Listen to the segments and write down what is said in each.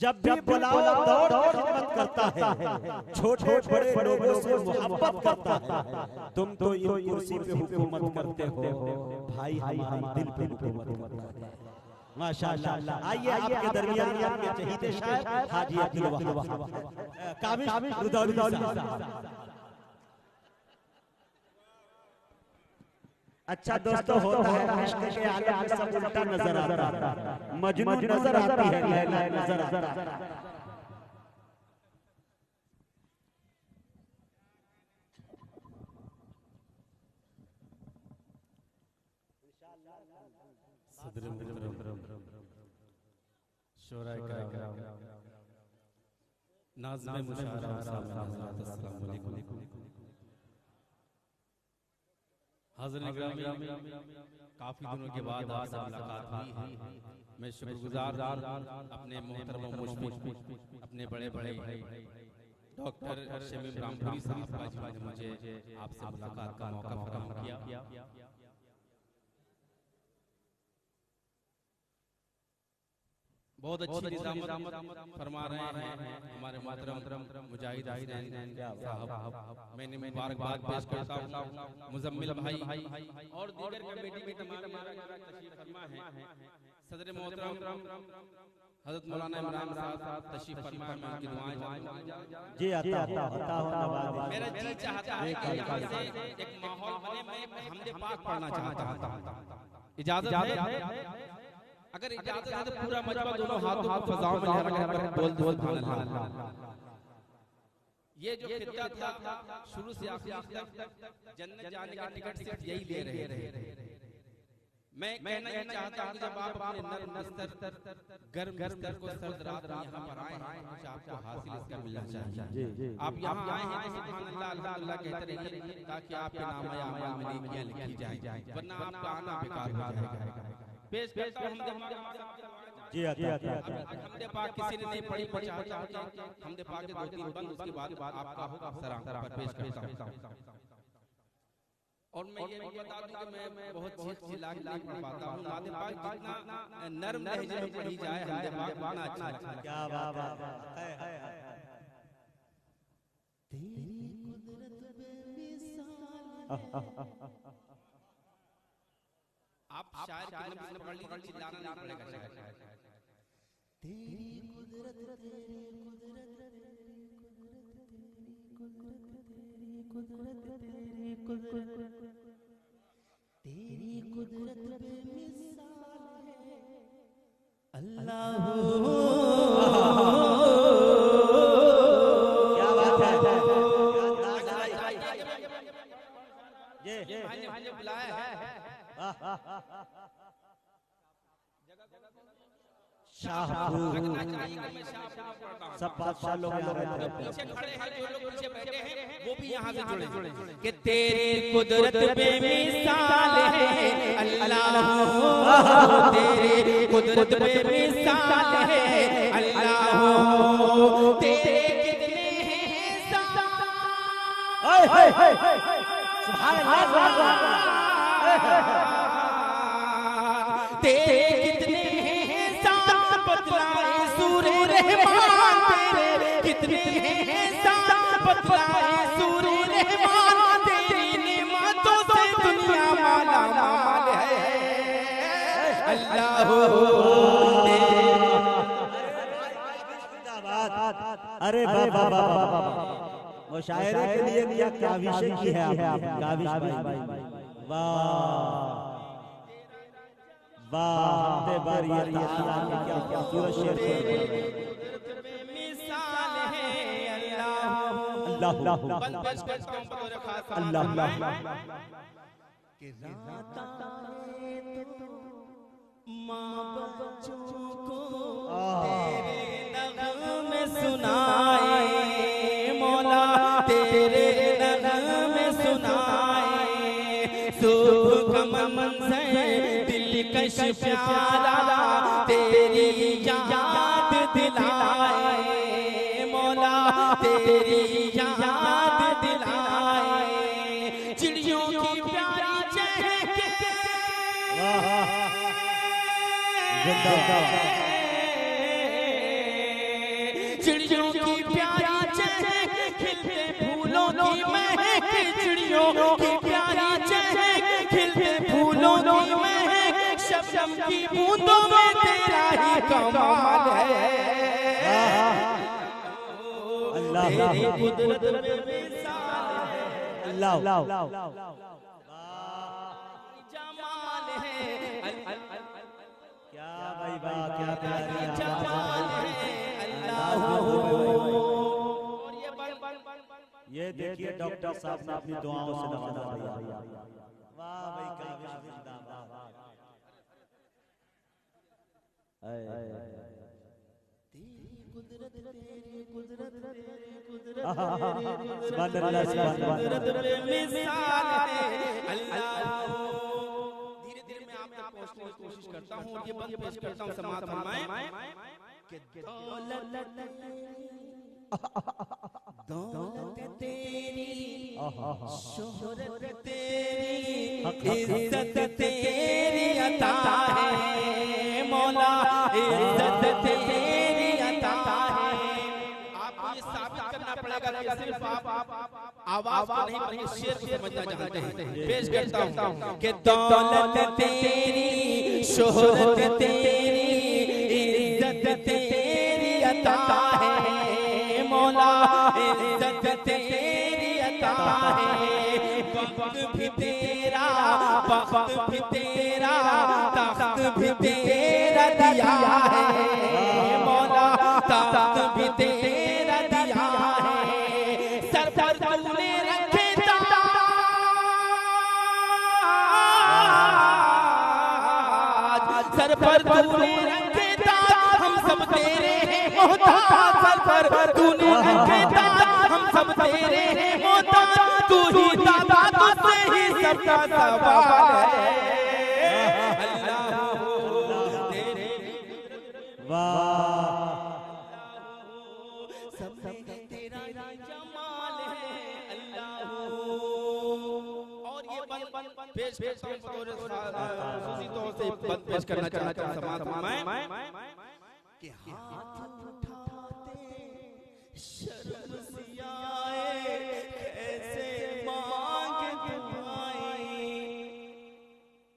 जब भी बुलाओ दौड़ खिदमत करता है, छोटे बड़े लोगों से मोहब्बत करता है। तुम तो ये कुर्सी पे हुकूमत करते हो, भाई हमारे दिल पे हुकूमत करता है। माशाअल्लाह। आइए आपके दरमियान आपके चहीते शायर हाजी अब्दुल वहाब कामिश रुदौली साहब। अच्छा दोस्तों, होता है इश्क के आलम में सब उल्टा नजर आता है, मजनू नजर आती है, लैला नजर आता है। सदर मुहतरम शोराए कराम नाज़िम मुशारा साहब, अस्सलाम वालेकुम। हाज़िरीन गिरामी, काफ़ी दिनों के बाद आपसे मुलाकात हुई है। मैं शुक्रगुज़ार अपने मोहतरम मुशफ़िक़, अपने बड़े बड़े डॉक्टर शमीम रामपुरी साहब का, जिन्होंने मुझे आपसे मुलाकात का मौका फराहम किया। बहुत अच्छी निज़ामत फरमा रहे हैं हमारे मोहतरम मुजाहिद हसनैन साहब। मैंने मुबारकबाद पेश करता हूँ मुज़म्मिल भाई और दीगर कमेटी के तमाम तशरीफ फरमा है। सदर मोहतरम हज़रत मौलाना इमरान साहब तशरीफ फरमा है, मैं उनकी दुआएं जी आता हो नवाज़। मेरा जी चाहता है कि यहाँ से एक माहौल बने, मैं हमदे पाक पढ़ना चाहता हूँ। इजाज़त है? अगर इजाजत है तो पूरा मजमा दोनों हाथों को फजाओं में लहरा बोल सुभान अल्लाह। ये जो खित्ता था शुरू से आखिर तक जन्नत जाने का टिकट सिर्फ यही ले रहे। मैं कहना ये चाहता हूँ कि जब आप अपने नर्म बिस्तर गर्म बिस्तर को सर्द रात में यहाँ पर आए हैं, तो आपको हासिल इसका मिलना चाहिए। आप यहाँ आए हैं तो सुभान अल्लाह अल्हम्दुलिल्लाह कहते रहिए, ताकि आपके नाम या अमल में नेकियां लिखी जाएं, वरना आपका आना बेकार हो जाएगा। पेश करता हूं जी आता हमदे पाक किसी ने नहीं पढ़ी, मैं चाहता हूं कि हमदे पाक के 2-3 बंद उसके बाद आपका होगा सलाम पर पेश करता हूं। और मैं ये बता दूं कि मैं बहुत चिल्ला के नहीं पढ़ पाता हूं। हमदे पाक जितना नरम लहजे में पढ़ी जाए हमदे पाक उतना अच्छा। क्या बात है। तेरी कुदरत बेमिसाल। आप शायर की नब्ज़ पढ़ लीजिए, चिल्लाना नहीं पड़ेगा शायर। तेरी कुदरत बेमिसाल है अल्लाह। क्या बात है। ये भाई बुलाया है सब बादशाह लोग पीछे खड़े हैं, जो लोग पीछे बैठे हैं वो भी यहाँ से जुड़े कि तेरी कुदरत बेमिसाल है अल्लाह, तेरी कुदरत बेमिसाल है अल्लाह, तेरे कितने तेरे कितने हैं साथ बतलाए सूरे रहमान, तेरे कितने हैं साथ बतलाए सूरे रहमान, तेरी नेमतों से दुनिया माला माल है अल्लाह। अरे बाबा मुशायरे के लिए क्या विषय की है काविश भाई। वाह वाह, ते बारी ताला की क्या खूबसूरत शेर मिसाल है अल्लाह अल्लाह अल्लाह कि रात आए तो माँ बच्चों को तेरे नग़मे सुनाए, मौला तेरे नग़मे सुनाए, सुबह का मंज़र दिलकश प्यारा तेरी याद दिलाए, मौला तेरी याद दिलाए, चिड़ियों की प्यारी चहके चिड़ियों की प्यारी चहक खिलते फूलों की महक, चिड़ियों की प्यारी चहक खिलते फूलों की महक, शबनम की बूंदों में तेरा ही कमाल है। तेरी कुदरत बेमिसाल है, अल्लाह जमाल है, क्या भाई वाह, क्या प्यारी जमाल है अल्लाह। ये देखिए डॉक्टर साहब ने अपनी दुआओं से नवाजा दिया। वाह भाई काबिश जिंदाबाद। धीरे धीरे मैं आप तक पहुंचने की कोशिश करता हूँ। ये बंद पेश करता हूँ, समाअत फरमाएं कि दौलत तेरी, शोहरत तेरी, इज्जत तेरी अता है मौला, इज्जत तेरी अता है। आपको ये साबित करना पड़ेगा कि सिर्फ आप आवाज को नहीं बल्कि शेर को समझना जानते हैं। पेश करता हूँ कि दौलत तेरी, शोहरत तेरी, इज्जत तेरी अता है मौला, इज्जत तेरी अता है। वक्त भी तेरा, वक्त भी तेरा, तख्त भी तेरा दिया है मौला, तख्त भी तेरा दिया है। सर पर तूने रखे ताज, सर पर तूने रखे ताज, हम सब तेरे हैं मोहताज। सर पर तूने रखे ताज, हम सब तेरे हैं मोहताज। तू ही दाता, तुझसे ही सबका सवाल है अल्लाह तेरे। वाह सब तेरा जमाल है अल्लाह। और ये बंद पेश खुसूसी तौर से बंद पेश करना चाहता हूं समाअत फरमाएं कि हाथ उठाते शर्म से आए, कैसे मांग दुआएं।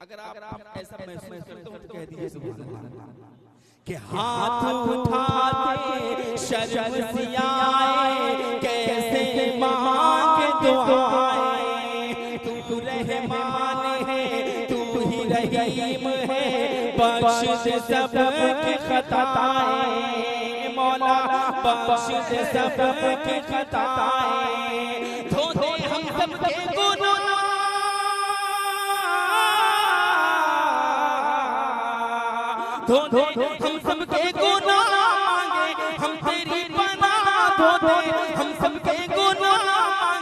अगर आप ऐसा महसूस करते हो तो कह दीजिए सुभान अल्लाह। कि हाथ उठाते शर्म से आए, कैसे मांग दुआएं। तू रहमान है, तू ही रहीम है, बख्श दे सबकी खताएं मौला, बख्श दे सबकी खताएं। धो दे हम सबके गुनाह, धो दे हम सबके गुनाह मांगे, हम तेरी पनाह। धो दे हम सबके गुनाह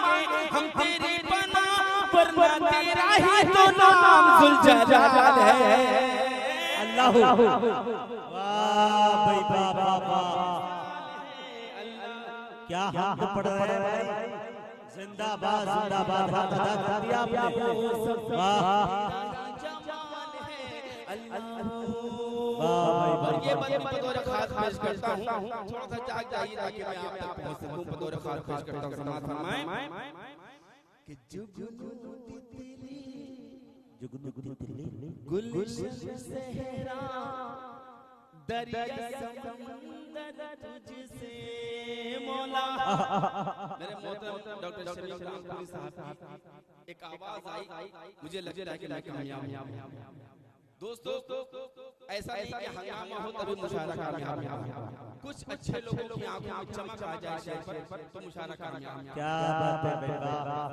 मांगे, हम तेरी पनाह। वरना तेरा ही तो नाम जुलजलाल है अल्लाह। वाह भाई वाह वाह वाह, क्या हम पढ़ रहे हैं भाई। जिंदाबाद जिंदाबाद, हाथ अदा कर दिया आपने। वाह ये बतौर खास पेश करता हूँ, थोड़ा सा जाग जाइए ताकि मैं आप तक पहुंच सकूं। बतौर खास पेश करता हूँ, समाअत फरमाएं कि जुगनू तितली, जुगनू तितली, गुलशन सहरा, दरिया समंदर तुझसे मौला। मेरे मोहतरम डॉक्टर शरीफ रामपुरी साहब की एक आवाज आई, मुझे लगता है कि मैं कामयाब हूं। दोस्तों ऐसा नहीं कि हंगामा हो तभी मुशायरा कामयाब है। कुछ अच्छे लोगों की आंखों में चमक आ जाए शेर पर तो मुशायरा कामयाब। क्या बात है भाई वाह।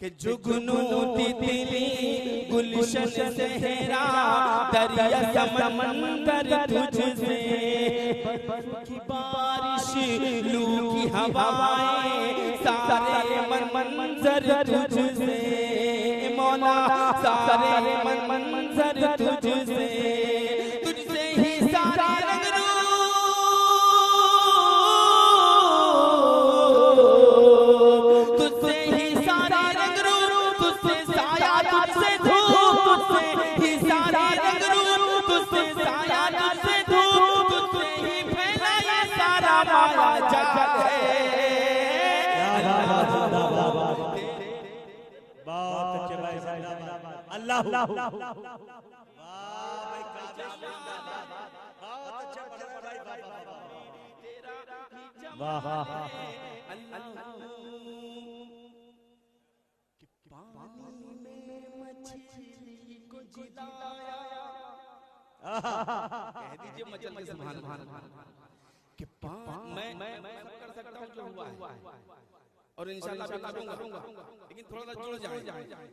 कि जुगनू तितली, गुलशन सहरा, दरिया समंदर तुझसे, बरस की बारिश, लू की हवाएं, सारे मंजर तुझसे मौला, सारे मंजर तुझसे। तुझसे ही सारे रंग रूप, तुझसे ही सारे रंग रूप, तुझसे साया, तुझसे धूप, तुझसे ही सारे रंग रूप, तुझसे साया, तुझसे धूप, तुझसे ही फैला ये सारा प्यारा माया जाल है। बहुत अच्छे भाई साहब, अल्लाह वाह भाई, बहुत अच्छे भाई, वाह वाह। कह दीजिए मचल के सुभान अल्लाह कि मैं सब कर सकता हूं जो हुआ है और इंशाल्लाह भी करूंगा, लेकिन थोड़ा सा जुड़ जाए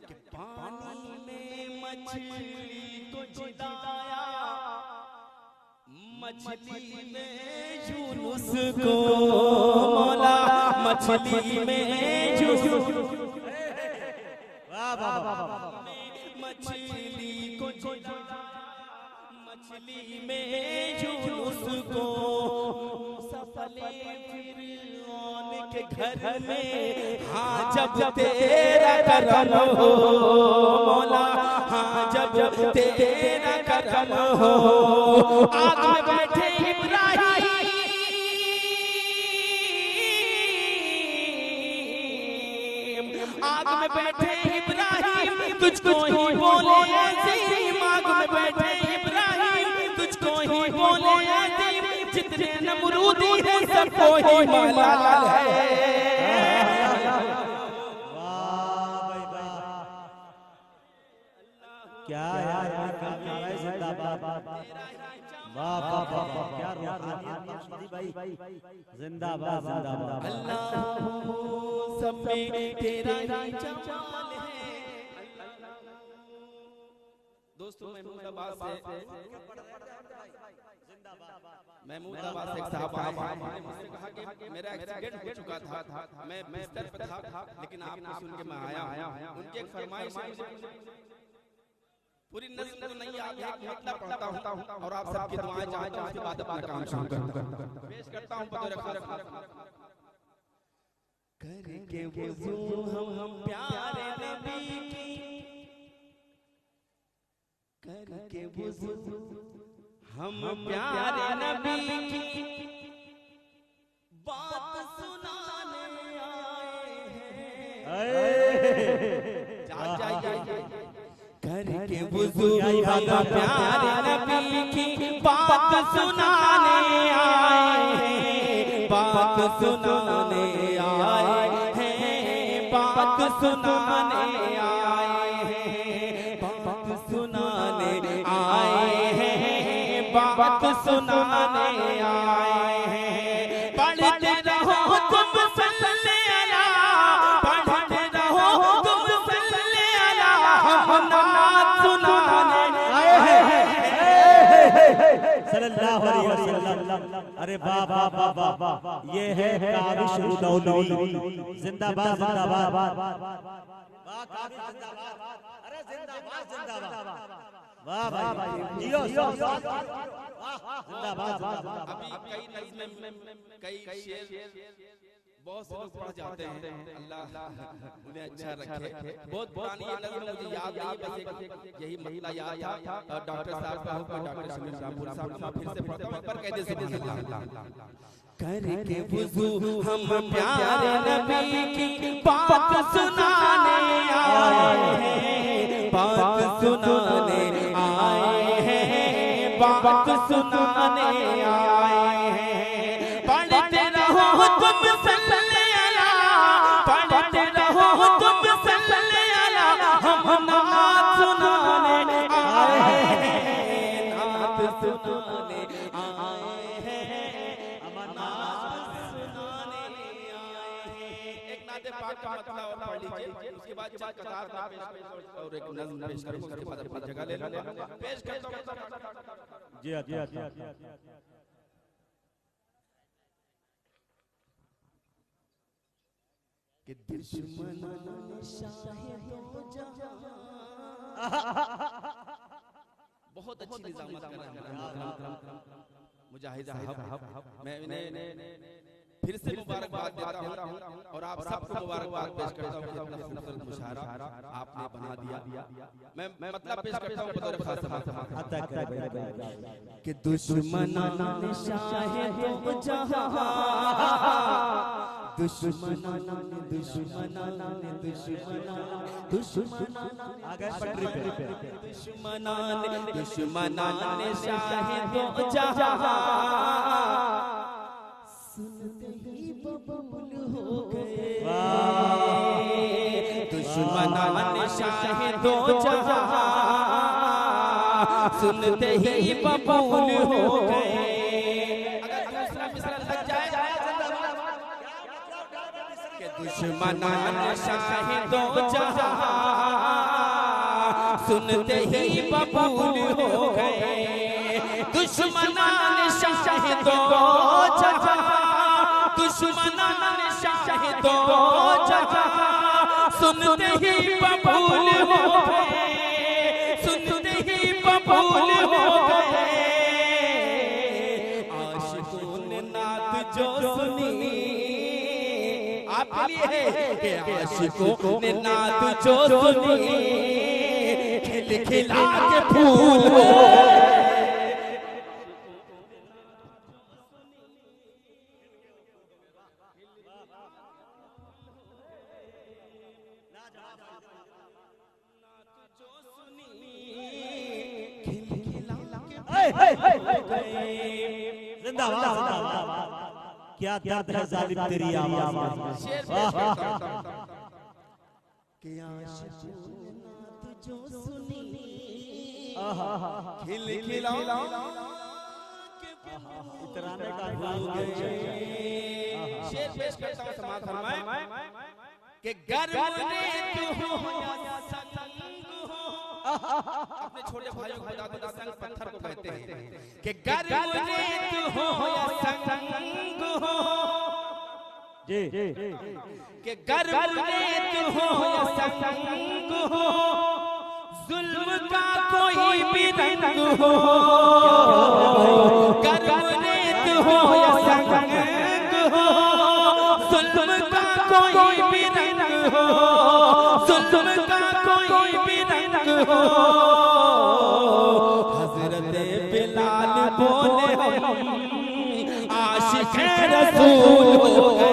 कि पानी में मछली को जिलाया, मछली में यूनुस को मौला, मछली में यूनुस, वाह वाह वाह, मछली को जिलाया, मछली में यूनुस को सफले फिरौन के घर में, हाँ जब तेरा करम हो मौला, हाँ जब तेरा करम हो, आग में बैठे इब्राहिम, आग में बैठे इब्राहिम तुझको ही बोले अजीम, आग में बैठे इब्राहिम तुझको ही बोले अजीम, जितने नमरूदी है सबको ही मलाल है। क्या यार, जिंदाबाद, वाह वाह वाह, क्या रूहानियत भाई, जिंदाबाद जिंदाबाद। अल्लाह सब में तेरा ही जमाल है। दोस्तों महमूदाबाद से एक साहब आए, मुझसे कहा कि मेरा एक्सीडेंट हो चुका था, मैं बिस्तर पे था, लेकिन आपको सुन के मैं आया हूं। उनकी एक फरमाइश है, पूरी नज़्म तो नहीं याद है, मतलब पढ़ता हूं और आप सबकी दुआएं चाहता हूं, उसके बाद अपना काम शुरू करता हूं। पेश करता हूं बतौर करके वुज़ू हम प्यारे नबी की, करके वुज़ू हम प्यारे नबी की बात सुनाने आए हैं। करके वुज़ू हम प्यारे नबी की बात सुनाने आए हैं, बात सुनाने आए हैं, बात सुनाने आए हैं, बात सुनाने आए हैं, बात सुनाने आए हैं। पढ़ते रहो तुम सल्ले अला, पढ़ते रहो तुम सल्ले अला, हम नात सुनाने आए हैं सल्लल्लाहु अलैहि वसल्लम। अरे वाह वाह वाह वाह, ये है काविश उदौलवी, जिंदाबाद जिंदाबाद, वाह काविश जिंदाबाद, अरे जिंदाबाद जिंदाबाद, वाह वाह जियो जिंदाबाद जिंदाबाद। अभी कई नज़्में कई शेर बहुत से लोग पढ़ जाते हैं, अल्लाह उन्हें अच्छा रखे। बहुत पुरानी ये नज़्म मुझे याद नहीं, बस यही मसला याद था। डॉक्टर साहब का हुक्म, डॉक्टर शमीर रामपुर साहब का, फिर से पढ़ता हूं, पर कहते सुभान अल्लाह। करके वुज़ू हम प्यारे नबी की बात सुनाने आए हैं, बात सुनाने आए हैं, बात सुनाने आए हैं। पढ़ते रहो तुम सल्ले अला, पढ़ते रहो तुम सल्ले अला, हम नात सुनाने आए हैं, नात सुनाने आए हैं, हम नात सुनाने आए हैं। एक नाते पाक का मतलब और पढ़ लीजिए, उसके बाद चार कतार में पेश और एक नज़्म पेश करूंगा, उसके बाद अपनी जगह ले लूंगा। पेश करता हूं जी जी जी कि दुश्मनों ने शाहे दो जहां, बहुत अच्छी निज़ामत कर रहे हैं मुजाहिद साहब। मैं इन्हें फिर से मुबारकबाद देता हूँ और आप सबको मुबारकबाद पेश करता हूँ। अपना खूबसूरत मुशायरा आपने बना दिया। मैं मतलब पेश करता हूँ बतौर खास कि दुश्मना ने शाहे तो जहां, दुश्मना आगे पटरी पे दुश्मना ने शाहे तो जहां, सुनते ही बबूल हो गए। दुश्मना ने शाहे तो जहां, सुनते ही बबूल हो गए। अगर दूसरा मिसरा लग जाए कि दुश्मना ने शाहे तो जहां, सुनते ही बबूल हो गए। दुश्मना ने शाहे तो जहां, दुश्मना ने शाहे तो जहां, सुनते ही बबूल हो गए, सुनते ही बबूल हो गए। आशिकों ने नात जो सुनी आपके लिए है, आशिकों ने नात जो सुनी, खिल खिला के फूल हो जिंदाबाद। क्या दर्द है जालिम तेरी आवाज में। कि आशिकों ने नात जो सुनी, खिल खिला इतराने का शेर पेश करता हूं। समाज फरमाए कि गर्व ने तू हो या संग हो। अपने छोटे भाइयों को बता दो संग पत्थर को कहते हैं कि गर्व ने तू हो या संग हो। जी कि गर्व ने तू हो या संग हो, जुल्म का कोई भी रंग हो। गर्व ने तू हो या संग हो, जुल्म का कोई भी रंग हो, जुल्म का कोई भी रंग हो। हज़रत बिलाल बोले हम आशिक़ रसूल हो गए।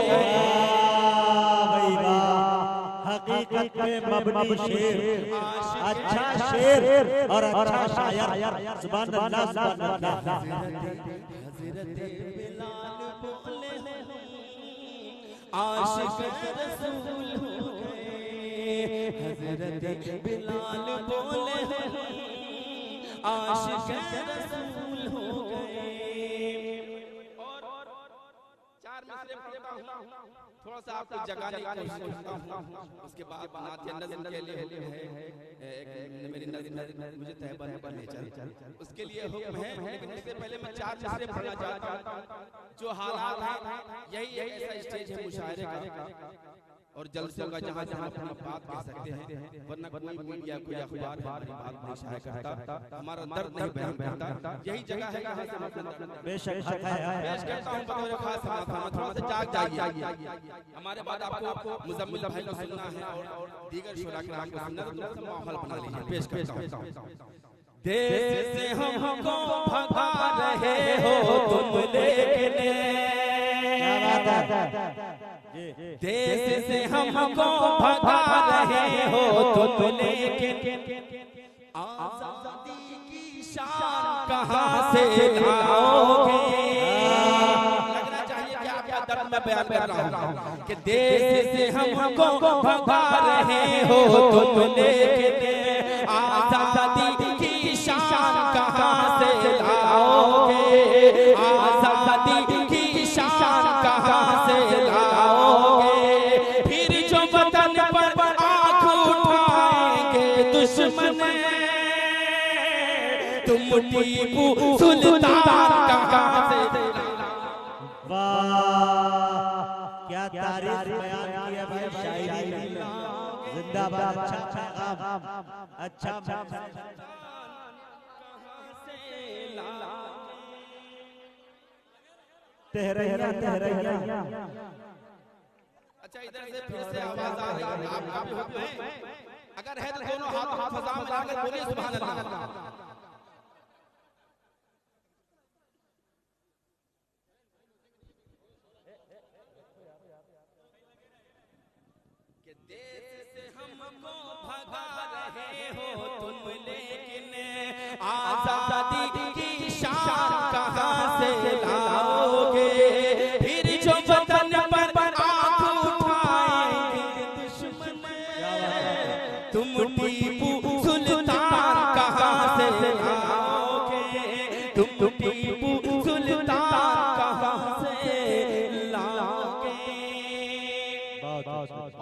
हकीकत में मबनी शेर, अच्छा शेर और अच्छा शायर। सुभान अल्लाह, सुभान अल्लाह। हज़रत बिलाल बोले आशिक़ रसूल हो गए। हज़रत बिलाल बोले आशिक़ रसूल हो गए। और चार मिसरे पढ़ता हूँ, थोड़ा सा आपको जगाने की कोशिश करता हूँ। उसके बाद नातिया नज़्म के लिए हुक्म है, मेरी नज़्म मुझे तहबा पर ले चल, उसके लिए हुक्म है। लेकिन इससे पहले मैं चार मिसरे पढ़ना चाहता हूँ। जो हालात हैं, यही एक ऐसा स्टेज है मुशायरे का और जलसों का जहाँ जहाँ अपनी बात कह सकते हैं, वरना कोई मीडिया कोई अखबार हमारी बात नहीं शाया करता, हमारा दर्द नहीं बयान करता। यही जगह है जहाँ से हम अपना दर्द बेशक पेश करता हूँ। बतौर खास समाज थोड़ा सा जाग जाइए। हमारे बाद आपको मुज़म्मिल भाई को सुनना है और दीगर शुरा किराम को सुनना है, तो माहौल बना लीजिए। पेश करता हूँ। देश से हमको भगा रहे हो तुम, लेकिन देश से हमको भगा रहे हो तुम, लेकिन आज़ादी की शान कहाँ से लाओगे। लगना चाहिए कि आपका दर्द मैं बयान कर रहा हूँ कि देश से हमको भगा रहे हो तुम, लेकिन आज़ादी की शान कहाँ से लाओगे। आज़ादी की शान कहाँ से लाओगे। फिर जो वतन पर आँख उठाएंगे दुश्मन, तुम टीपू सुल्तान कहाँ से। वाह, क्या तारीफ बयान किया भाई शायरी में। जिंदाबाद। अच्छा तेहरैया तेहरैया। अच्छा इधर से फिर से आवाज आ रही है, आप भी हुक्म है, अगर है तो दोनों हाथ फजा में लगाकर बोलिए सुभान अल्लाह। कि देश से हमको भगा रहे हो तुम, लेकिन आजादी की शान कहां से लाओगे? फिर जो वतन पर आंख उठाएंगे दुश्मन, तुम टीपू सुल्तान कहां से लाओगे? तुम टीपू सुल्तान कहां से लाओगे?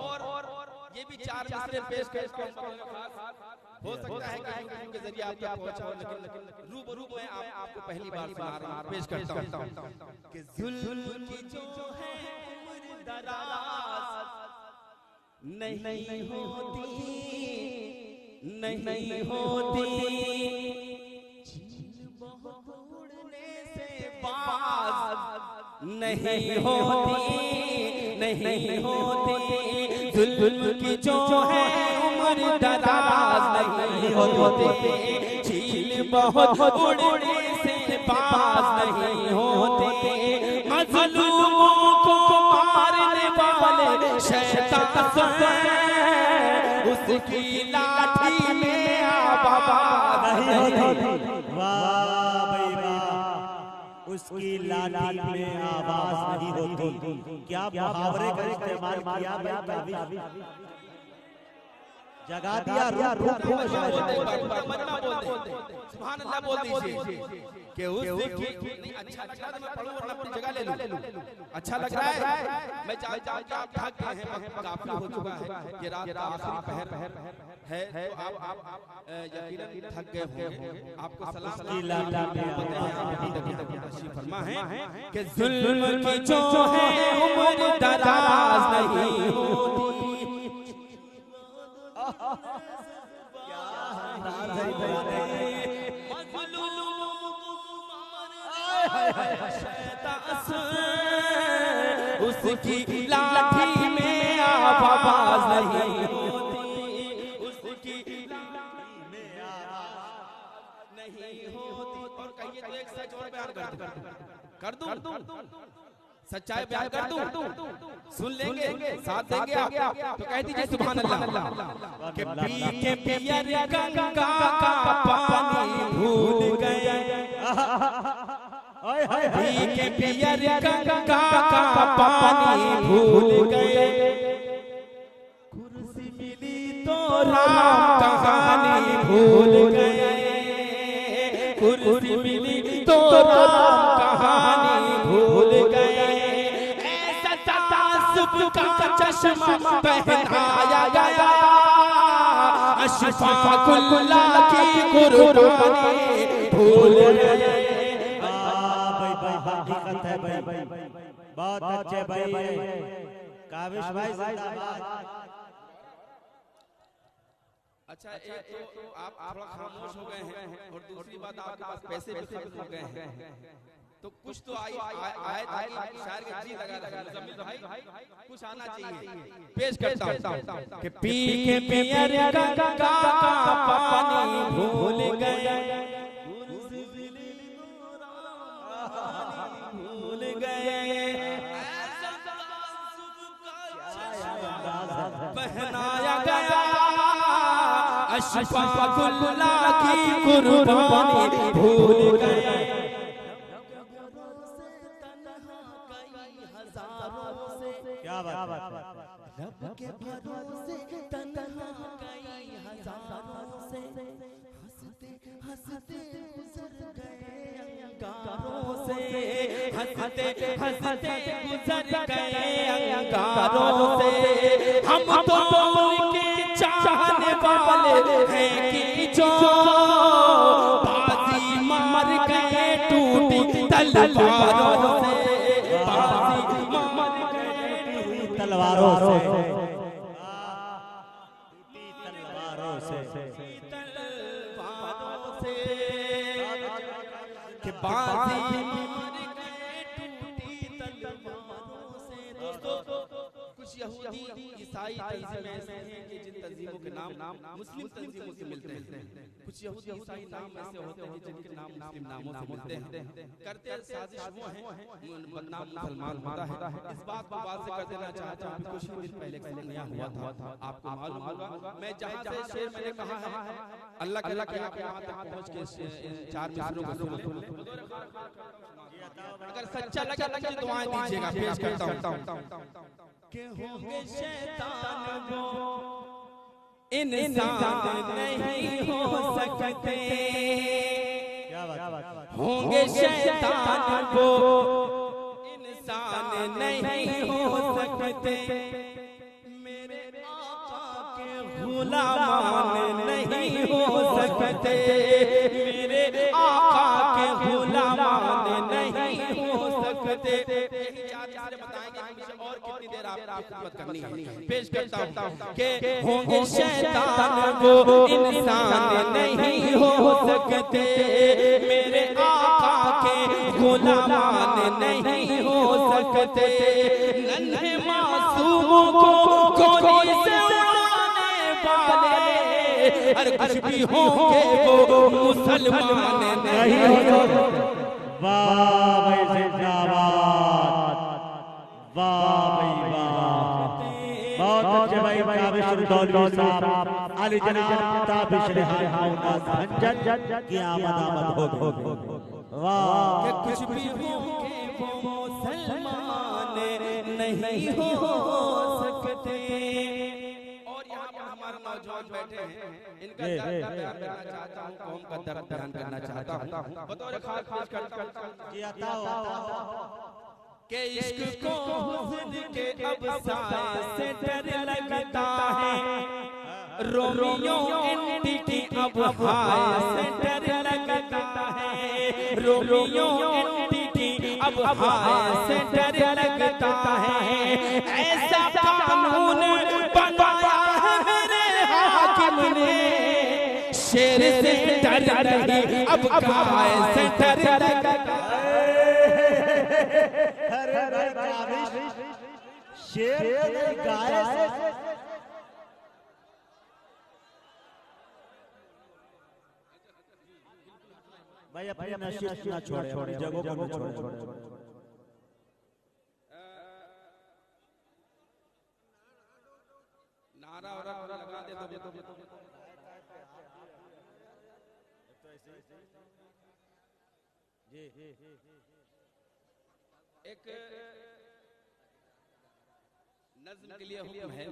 और ये भी चार मिसरे पेश हो सकता है कि यूट्यूब के जरिए आप तक पहुंचा हो, लेकिन रूबरू में आपको पहली बार सुना रहा हूं, पेश करता हूं कि जुल्म की जो है उम्र दराज नहीं होती, नहीं होती, चील बहुत उड़ने से बाज नहीं होती, नहीं होती, जुल्म की जो है उम्र दराज नहीं होती, चील बहुत उड़ने से बाज नहीं होते, मजलूमों को मारने वाले शैतान उसकी लाठी में आवाज नहीं होती। वाह भाई वाह, उसकी लाठी में आवाज नहीं होती। क्या मुहावरे का इस्तेमाल किया भाई, जगा दिया रूह को। सुभान अल्लाह बोल दीजिए कि उसकी नहीं अच्छा लग रहा है तो मैं पढ़ूं वरना अपनी जगह ले लूं। अच्छा लग रहा है, मैं जानता हूं कि आप थक गए हैं, वक्त काफी हो चुका है, ये रात का आखिरी पहर है, तो आप यकीनन थक गए होंगे। आपको सलाम फरमा है कि जुल्म की जो है उम्र दराज नहीं होती, उसकी लाठी में आवाज नहीं होती, उसकी लाठी में आवाज नहीं होती। और कहिए तो एक सच और बयान कर दूं, सच्चाई बयान कर दूं, सुन लेंगे, साथ देंगे आप, तो कह दीजिए सुभान अल्लाह। कि पी के पियर गंगा का पानी भूल गए, पी के पियर गंगा का पानी भूल गए, कुर्सी मिली तो राम कहानी भूल गए, कुर्सी मिली तो राम कहानी भूल गए, ऐसा तासुब का चश्मा पहनाया गया, अशफाकुल्ला की कुर्बानी भूल गए। हकीकत है भाई, बहुत अच्छे भाई, काविश भाई जिंदाबाद। अच्छा एक तो आप थोड़ा खामोश हो गए हैं, और दूसरी बात आपके पास पैसे भी खत्म हो गए हैं, तो कुछ तो आए शायर के जी लगा मुज़म्मिल भाई कुछ आना चाहिए, पेश करता हूं कि पी के पियर गंगा का पानी भूल गए, भूल गए, पहनाया गया, अशफाकुल्ला की कुर्बानी भूल गए, क्या बात, रब के भरोसे तन्हा कई हजारों से, हंसते हंसते गुजर गए अंगारों से, हंसते हंसते गुजर गए अंगारों से, हम तो उनके चाहने वाले हैं कि जो बाजी मार गए टूटी तलवारों से, बाजी मार गए तलवारों से, तलवारों से, कि बाजी मार गए टूटी कुछ यहूदी ईसाई तंजीमें ऐसे हैं कि जिन तंजीमों के नाम मुस्लिम तंजीमों से मिलते हैं, कुछ यहूदी ईसाई नाम ऐसे होते हैं जिनके नाम मुस्लिम नामों से मिलते हैं। करते साजिश वो हैं, बदनाम मुसलमान होता है। इस बात को वाज़ेह कर देना चाहता हूँ, कुछ ही दिन पहले नया हुआ था, आपको मालूम होगा। मैं जहाँ से शेर मैंने कहा है, अल्लाह के आप यहाँ तक पहुँच के चार मिसरों को सुन। अगर सच्चा लगा तो मुझे दुआएं दीजिएगा, पेश करता हूं कि होंगे शैतान वो इंसान नहीं हो सकते, क्या बात, होंगे शैतान वो इंसान नहीं हो सकते, मेरे आका के गुलामान नहीं हो सकते, मेरे आका के गुलामान नहीं हो सकते। बताएंगे और कितनी देर आपको खिदमत करनी है। पेश करता हूं कि होंगे शैतान वो इंसान नहीं हो सकते, मेरे आका के गुलामान नहीं हो सकते, नन्हे मासूमों को गोली से उड़ाने वाले हर कुछ भी होंगे वो मुसलमान नहीं हो सकते। वाह भाई जिंदाबाद, वाह भाई वाह, बहुत अच्छे भाई काबिश दौलवी साहब, अली जनाब ताबिश रिहाई झंझट की आमद हो गई। वाह, कुछ भी होंगे वो मुसलमान नहीं हो सकते। और यहाँ पर हमारे नौजवान बैठे हैं, इनका दर्द बयान करना चाहता हूँ, कौम का दर्द बयान करना चाहता हूँ। बतौर खास पेश करता हूँ कि इश्क को हुस्न के अब साए से डर लगता है, रोमियो एंटी अब हाय से डर लगता है, रोमियो एंटी अब हाय से डर लगता है, ऐसा कानून बनाया है मेरे हाकिम ने, शेर से डर नहीं अब गाय से डर लगता है। अरे भाई काबिश शेर नहीं गाय से भाई अपनी नशीब ना छोड़े, अपनी जगहों को ना छोड़े। नारा और लगा दे तो जी एक नज़्म के लिए हुक्म है,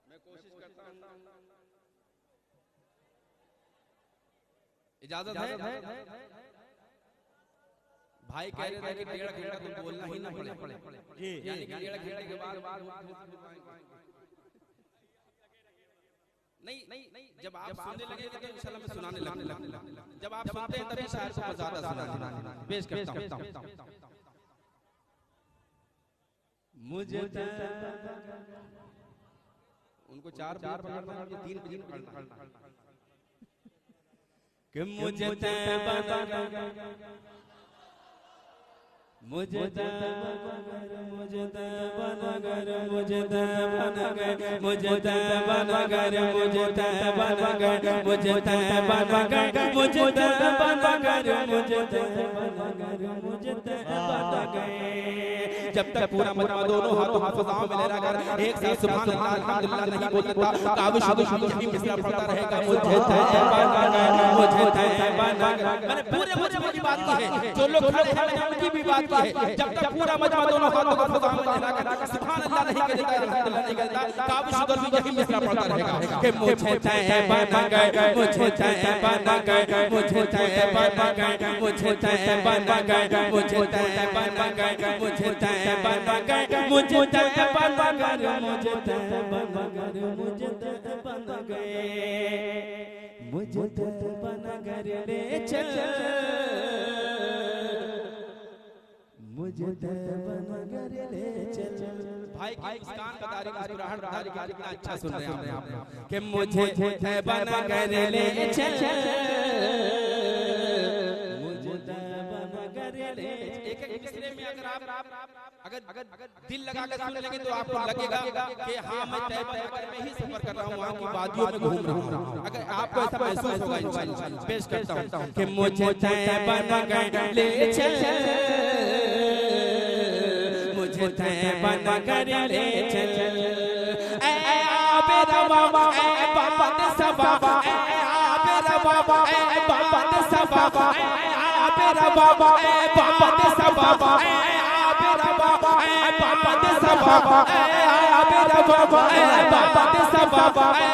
मैं कोशिश करता हूँ, इजाजत है? भाई कह रहे थे कि 1.5 घंटा तो बोलना ही ना पड़े, जी, यानी कि 1.5 घंटे के बाद नहीं, जब आप सुनने लगेंगे तो इंशाल्लाह मैं सुनाने लगूंगा। जब आप सुनते हैं तभी शायर को ज़्यादा सुनाना। पेश करता हूं मुझे उनको 4 पढ़ना, मुझे 3 पढ़ना कि मुझे तैबा मुझे मुझे बनगर मुझे बनगर मुझे बनगर मुझे बनगर मुझे बनगर मुझे बनगर मुझे बनगर मुझे बनगर। जब तक पूरा मजमा दोनों हाथों हाफिज़ाओं में लहरा कर एक साथ सुभान अल्लाह अल्हम्दुलिल्लाह नहीं बोलता, काबिश यही मिसरा पड़ता रहेगा मुझे बनगर मुझे बनगर। मैंने पूरे मजमा की बात की है, जो लोग खड़े हैं उनकी भी बात की है। जब तक पूरा मजमा दोनों हाथों को फज़ा में लहरा कर सुभान अल्लाह नहीं कहता, अल्हम्दुलिल्लाह नहीं कहता, काबिश यही मिसरा पड़ता रहेगा कि मुझे बनगर मुझे बनगर मुझे बनगर मुझे बनगर मुझे बनगर मुझे बनगर मुझे बनगर मुझे बनगर मुझे बनगर मुझे बनगर ले चल मुझे बनगर ले चल। भाई की मुस्कान बतारी मुस्कुराहट बतारी कितना अच्छा सुन रहे हैं आप कि मुझे बनगर ले चल मुझे बनगर ले। एक मिसरे में अगर दिल लगा कर सुन लेंगे तो आपको लगेगा कि हाँ मैं तय में ही सफर कर रहा हूँ, वहाँ की वादियों में घूम रहा हूँ। अगर आपको ऐसा महसूस होगा इंशाअल्लाह, पेश करता हूँ कि मुझे तैबा नगर ले चल, मुझे तैबा नगर ले चल, ऐ आबिद बाबा ऐ बाबा सबा, ऐ आबिद बाबा ऐ बाबा सबा, ऐ आबिद बाबा ऐ बाबा सबा, ऐ आबिद बाबा ऐ बाबा सबा, ऐ आबिद बाबा ऐ बाबा सबा, ऐ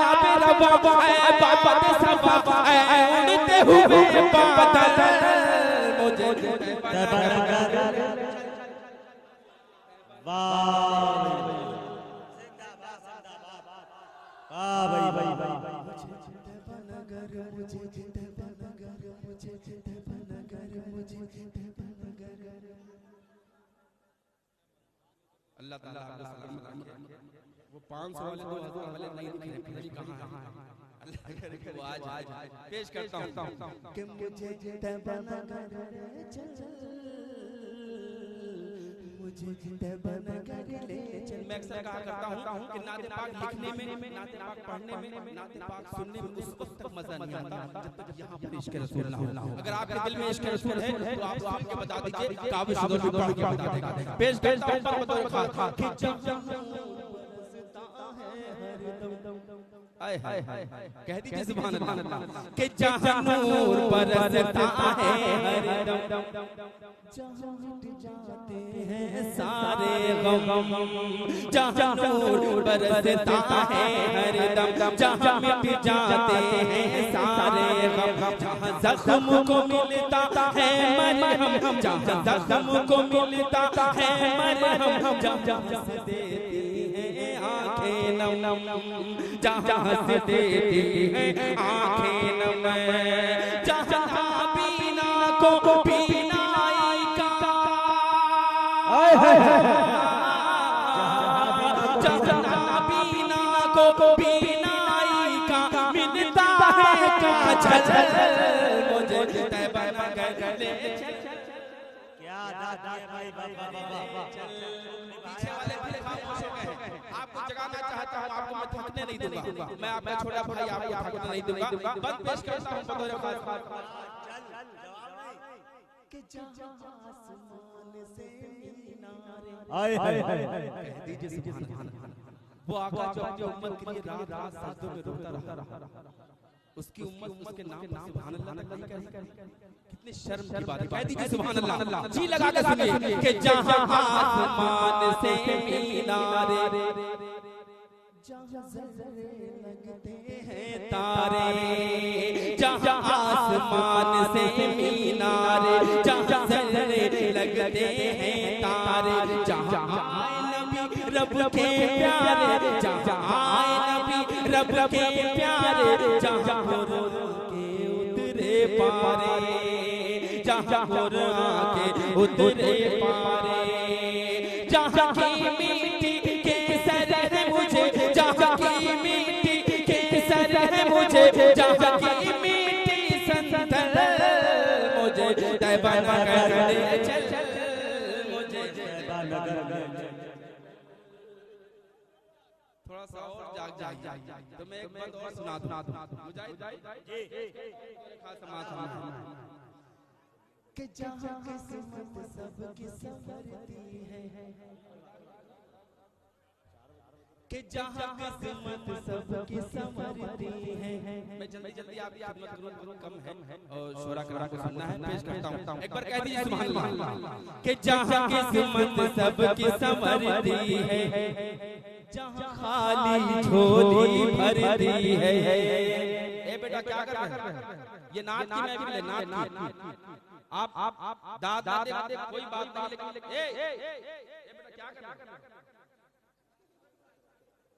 आबिद बाबा ऐ बाबा सबा, ऐ उड़ते हुए बादल मुझे तैबा नगर। वाह भाई भाई भाई अल्लाह ताला आपको सलामत रखे। वो 500 वाले 2000 वाले नहीं दिख रहे, पता नहीं कहाँ है। अल्लाह करे वो आज पेश करता हूँ कि मुझे तैबा नगर ले चल, मुझे तैबा नगर ले चल। मैं अक्सर कहा करता हूँ कि नाते पाक लिखने में, नाते पाक पढ़ने में, नाते पाक सुनने में उस वक्त तक मजा नहीं आता जब तक यहाँ पर इश्क रसूल ना हो। अगर आपके दिल में इश्क रसूल है तो आप सुन के बता दीजिए, काबिल शुद्ध भी पढ़ के बता देगा। पेश करता हूँ पर बतौर खास कह दीजिए सुभान अल्लाह कि जहाँ नूर बरसता है हरदम, जहाँ मिट जाते हैं सारे गम, जहाँ नूर बरसता है हरदम, जहाँ मिट जाते हैं सारे गम, जहाँ जख्म को मिलता है मरहम, जहाँ जख्म को मिलता है मरहम, जहाँ से देती हैं आँखें नम, जहाँ से देती हैं आँखें नम, जहाँ बीना को बीनाई का, जहाँ बीना को बीनाई का मिलता है काजल, मुझे तैबा नगर ले चल। क्या दादा भाई बाबा बाबा। पीछे वाले भी खामोश हो गए। आपको जगाना चाहता हूँ, आपको मैं थकने नहीं दूंगा। मैं आपका छोटा भाई, आपको थकने नहीं दूंगा। बस पेश करता हूँ बतौर खास कि जहाँ आसमान से मीनारे, आए हाय हाय कह दीजिए सुभान अल्लाह। वो आका जो अपनी उम्मत के लिए रात रात सजदों में रोता रहा, उसकी उम्मत उसके नाम पर सुभान अल्लाह तक नहीं कही। कितनी शर्म की बात है। कह दीजिए सुभान अल्लाह। जी लगा के सुनिए कि जहाँ आसमान से मीनारे, जहाँ जर्रे लगते हैं तारे, जहाँ आसमान से मीनारे, जहाँ जर्रे लगते हैं तारे, जहाँ आए नबी रब के प्यारे, जहाँ आए नबी रब के प्यारे, जहाँ के उतरे पारे, जहाँ के उतरे पारे, जहाँ की मिट्टी के सर है मुझे, जहाँ की मिट्टी के सर है मुझे, जहाँ की मिट्टी संतल, मुझे तैबा नगर ले चल, मुझे तैबा नगर ले चल। थोड़ा सा और जाग तो मैं एक बात और सुना दूं। मुजाहिद जी खास समाधान कि जहाँ किस्मत सबकी संवरती है, कि जहाँ किस्मत सबकी संवरती है। मैं जल्दी जल्दी आपकी खिदमत करूं, कम है और शोरा करा के सुनना है। पेश करता हूं, एक बार कह दीजिए सुभान अल्लाह कि जहाँ किस्मत सबकी संवरती है, जहाँ खाली झोली भरती है। ए बेटा क्या कर रहे हैं? ये नात की महफिल है, नात की। आप दादा दे कोई बात नहीं, लेकिन ए बेटा क्या कर रहे हैं?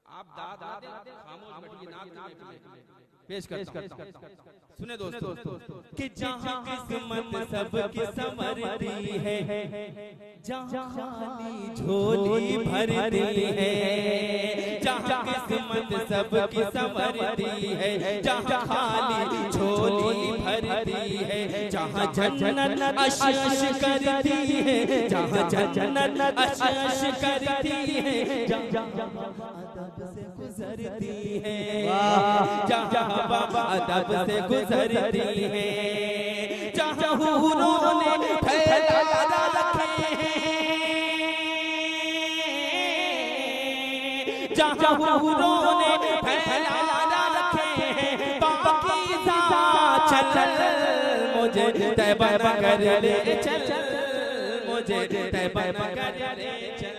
आप दाद ना दे, खामोश बैठिए, नात में पेश करता हूं। सुने दोस्तों कि जहाँ किस्मत सबकी संवरती है, जहाँ खाली झोली भरती है, जहाँ किस्मत सबकी संवरती है, जहाँ खाली झोली भरती है, जहाँ जन्नत अश करती है, जहाँ जन्नत अश करती है, जहाँ अदब से गुजरती है, जहाँ बाबा अदब से गुजरती है, जहाँ हूरों ने फैला रखे हैं, जहाँ हूरों ने फैला रखे हैं, पाकीज़ा चल मुझे तैबा कर ले चल, मुझे तैबा कर ले चल।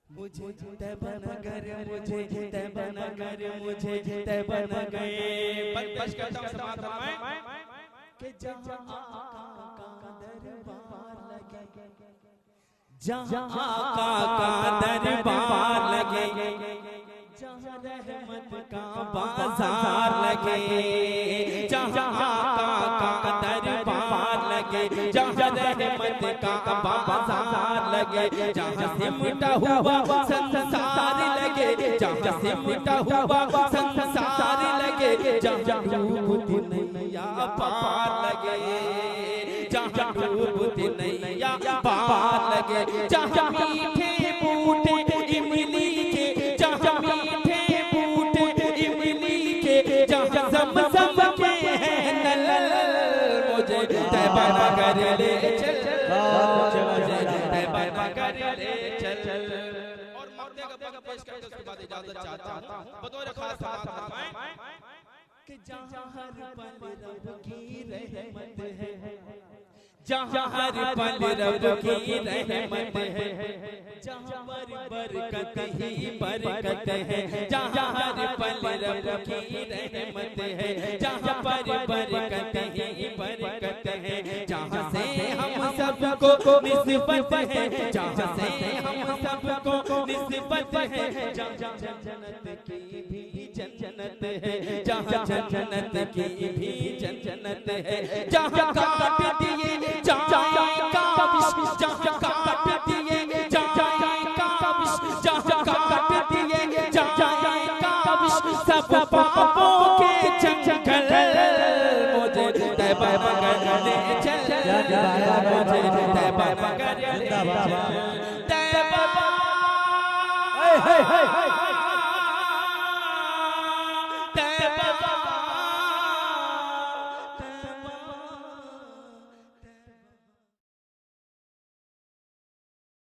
मुझे तैबा नगर, मुझे तैबा नगर, मुझे तैबा नगर। बस करता हूं समाज फरमाएं कि जहाँ आका का दरबार लगे, जहाँ आका का दरबार लगे, जहाँ रहमत का बाजार लगे, जहाँ आका का दरबार लगे, जहाँ रहमत का बाजार लगे, जहाँ सिमटा हुआ संसार लगे, जहाँ सिमटा हुआ संसार लगे, जहाँ डूबती नैया पार लगे, जहाँ डूबती नैया पार लगे, जहाँ मीठे बूटे इमली के, जहाँ मीठे बूटे इमली के, जहाँ ज़मज़म के हैं नल, मुझे तैबा कर ले चल, मुझे तैबा कर ले चल। और मर्दे का पग पेश करके उसके बाद इजाजत चाहता हूं। बतौर खास समाज फरमाएं कि जहाँ हर पल रब की रहमत है, जहाँ हर पल रब की रहमत है, जहाँ बरकत ही बरकत है, जहाँ हर पल रब की रहमत है, जहाँ बरकत ही बरकत है, जहाँ से हम सबको निस्बत है, जहाँ से हम सबको निस्बत है, जहाँ जन्नत की भी जन्नत है, जहाँ जन्नत की भी जन्नत है, जहाँ काट दिए जाए का विष, जहाँ काट दिए जाए का विष, जहाँ काट दिए जाए का विष, सब पापों के जंगल, मुझे तैबा कर ले चल, मुझे तैबा कर ले चल, तैबा तैबा